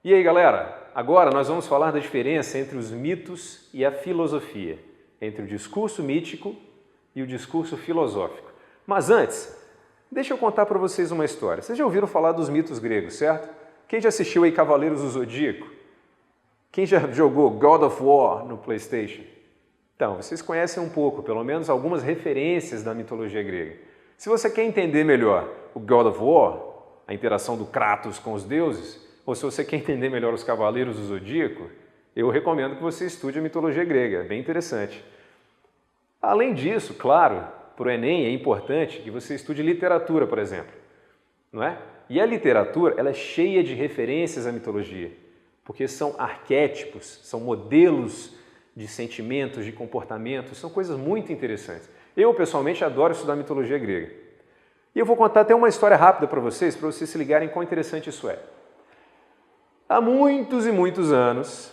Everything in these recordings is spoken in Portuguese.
E aí, galera? Agora nós vamos falar da diferença entre os mitos e a filosofia, entre o discurso mítico e o discurso filosófico. Mas antes, deixa eu contar para vocês uma história. Vocês já ouviram falar dos mitos gregos, certo? Quem já assistiu aí Cavaleiros do Zodíaco? Quem já jogou God of War no PlayStation? Então, vocês conhecem um pouco, pelo menos algumas referências da mitologia grega. Se você quer entender melhor o God of War, a interação do Kratos com os deuses, ou se você quer entender melhor os Cavaleiros do Zodíaco, eu recomendo que você estude a mitologia grega, é bem interessante. Além disso, claro, para o Enem é importante que você estude literatura, por exemplo, não é? E a literatura, ela é cheia de referências à mitologia, porque são arquétipos, são modelos de sentimentos, de comportamentos, são coisas muito interessantes. Eu, pessoalmente, adoro estudar mitologia grega. E eu vou contar até uma história rápida para vocês se ligarem quão interessante isso é. Há muitos e muitos anos,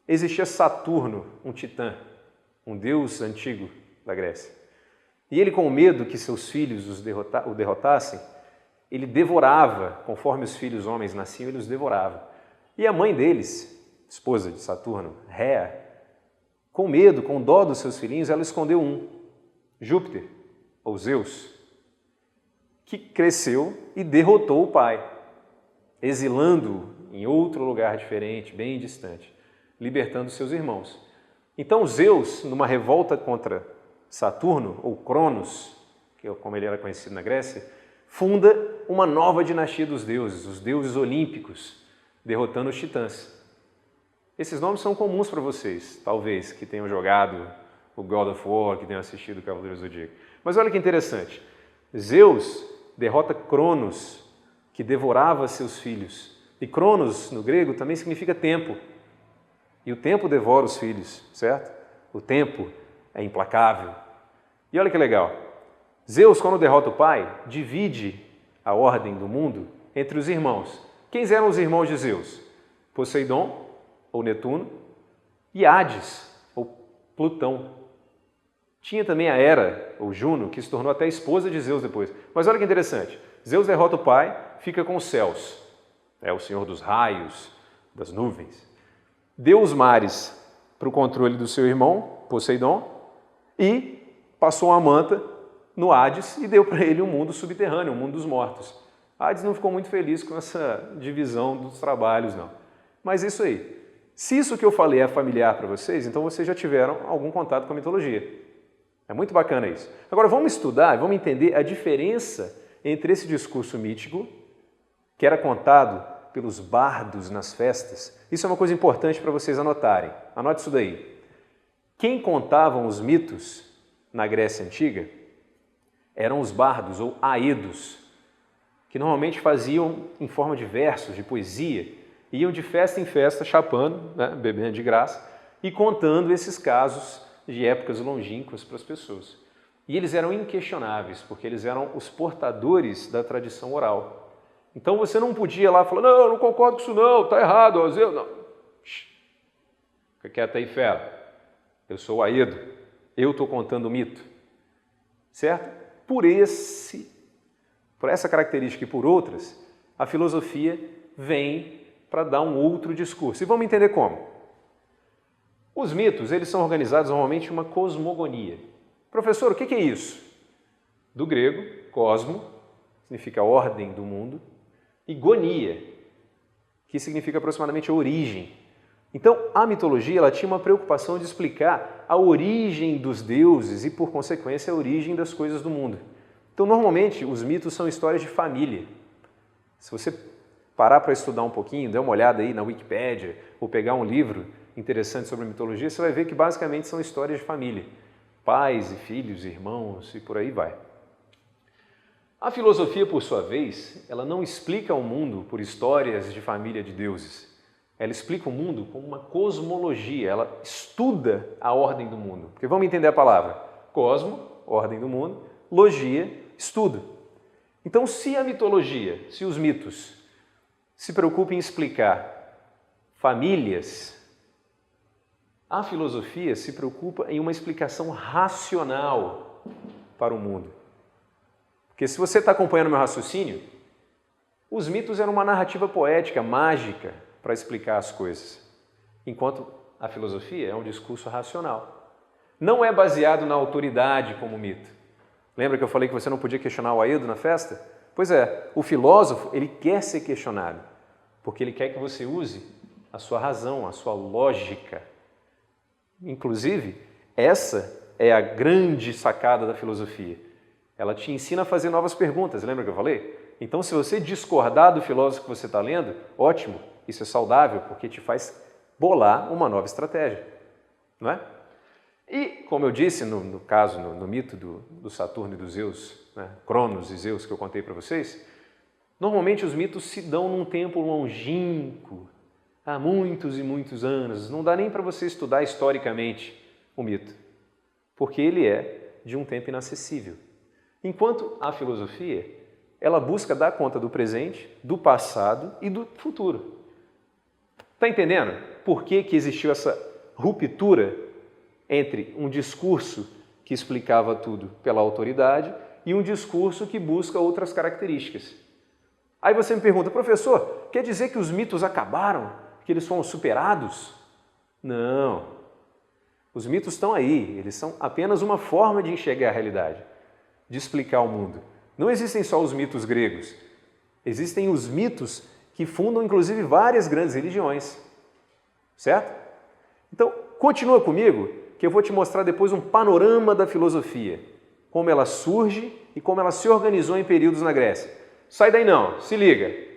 existia Saturno, um titã, um deus antigo da Grécia. E ele, com medo que seus filhos o derrotassem, ele devorava, conforme os filhos homens nasciam, ele os devorava. E a mãe deles, esposa de Saturno, Réa, com medo, com dó dos seus filhinhos, ela escondeu um, Júpiter, ou Zeus, que cresceu e derrotou o pai, exilando-o em outro lugar diferente, bem distante, libertando seus irmãos. Então Zeus, numa revolta contra Saturno, ou Cronos, que é como ele era conhecido na Grécia, funda uma nova dinastia dos deuses, os deuses olímpicos, derrotando os titãs. Esses nomes são comuns para vocês, talvez, que tenham jogado o God of War, que tenham assistido o Cavaleiros do Zodíaco. Mas olha que interessante, Zeus derrota Cronos, que devorava seus filhos. E Cronos, no grego, também significa tempo. E o tempo devora os filhos, certo? O tempo é implacável. E olha que legal. Zeus, quando derrota o pai, divide a ordem do mundo entre os irmãos. Quem eram os irmãos de Zeus? Poseidon, ou Netuno, e Hades, ou Plutão. Tinha também a Hera, ou Juno, que se tornou até esposa de Zeus depois. Mas olha que interessante. Zeus derrota o pai, fica com os céus. É o senhor dos raios, das nuvens. Deu os mares para o controle do seu irmão, Poseidon, e passou a manta no Hades e deu para ele um mundo subterrâneo, um mundo dos mortos. Hades não ficou muito feliz com essa divisão dos trabalhos, não. Mas isso aí. Se isso que eu falei é familiar para vocês, então vocês já tiveram algum contato com a mitologia. É muito bacana isso. Agora vamos estudar, vamos entender a diferença entre esse discurso mítico, que era contado pelos bardos nas festas. Isso é uma coisa importante para vocês anotarem. Anote isso daí. Quem contavam os mitos na Grécia Antiga eram os bardos, ou aedos, que normalmente faziam em forma de versos, de poesia, iam de festa em festa, chapando, né, bebendo de graça, e contando esses casos de épocas longínquas para as pessoas. E eles eram inquestionáveis, porque eles eram os portadores da tradição oral. Então você não podia ir lá falar, não, eu não concordo com isso não, está errado, não. Fica quieto aí, fera. Eu sou o Aedo, eu estou contando o mito. Certo? Por essa característica e por outras, a filosofia vem para dar um outro discurso. E vamos entender como. Os mitos, eles são organizados normalmente em uma cosmogonia. Professor, o que é isso? Do grego, cosmo, significa ordem do mundo, e gonia, que significa aproximadamente a origem. Então, a mitologia ela tinha uma preocupação de explicar a origem dos deuses e, por consequência, a origem das coisas do mundo. Então, normalmente, os mitos são histórias de família. Se você parar para estudar um pouquinho, dar uma olhada aí na Wikipédia, ou pegar um livro interessante sobre mitologia, você vai ver que basicamente são histórias de família. Pais e filhos, irmãos e por aí vai. A filosofia, por sua vez, ela não explica o mundo por histórias de família de deuses. Ela explica o mundo como uma cosmologia, ela estuda a ordem do mundo. Porque vamos entender a palavra cosmo, ordem do mundo, logia, estudo. Então, se a mitologia, se os mitos se preocupam em explicar famílias, a filosofia se preocupa em uma explicação racional para o mundo. Porque se você está acompanhando meu raciocínio, os mitos eram uma narrativa poética, mágica, para explicar as coisas, enquanto a filosofia é um discurso racional. Não é baseado na autoridade como mito. Lembra que eu falei que você não podia questionar o Aildo na festa? Pois é, o filósofo, ele quer ser questionado, porque ele quer que você use a sua razão, a sua lógica. Inclusive, essa é a grande sacada da filosofia. Ela te ensina a fazer novas perguntas, lembra que eu falei? Então, se você discordar do filósofo que você está lendo, ótimo, isso é saudável, porque te faz bolar uma nova estratégia, não é? E, como eu disse no mito do Saturno e dos Zeus, né, Cronos e Zeus que eu contei para vocês, normalmente os mitos se dão num tempo longínquo, há muitos e muitos anos. Não dá nem para você estudar historicamente o mito, porque ele é de um tempo inacessível. Enquanto a filosofia, ela busca dar conta do presente, do passado e do futuro. Está entendendo por que existiu essa ruptura entre um discurso que explicava tudo pela autoridade e um discurso que busca outras características? Aí você me pergunta, professor, quer dizer que os mitos acabaram? Que eles foram superados? Não. Os mitos estão aí, eles são apenas uma forma de enxergar a realidade, de explicar o mundo. Não existem só os mitos gregos, existem os mitos que fundam inclusive várias grandes religiões, certo? Então, continua comigo que eu vou te mostrar depois um panorama da filosofia, como ela surge e como ela se organizou em períodos na Grécia. Sai daí não, se liga!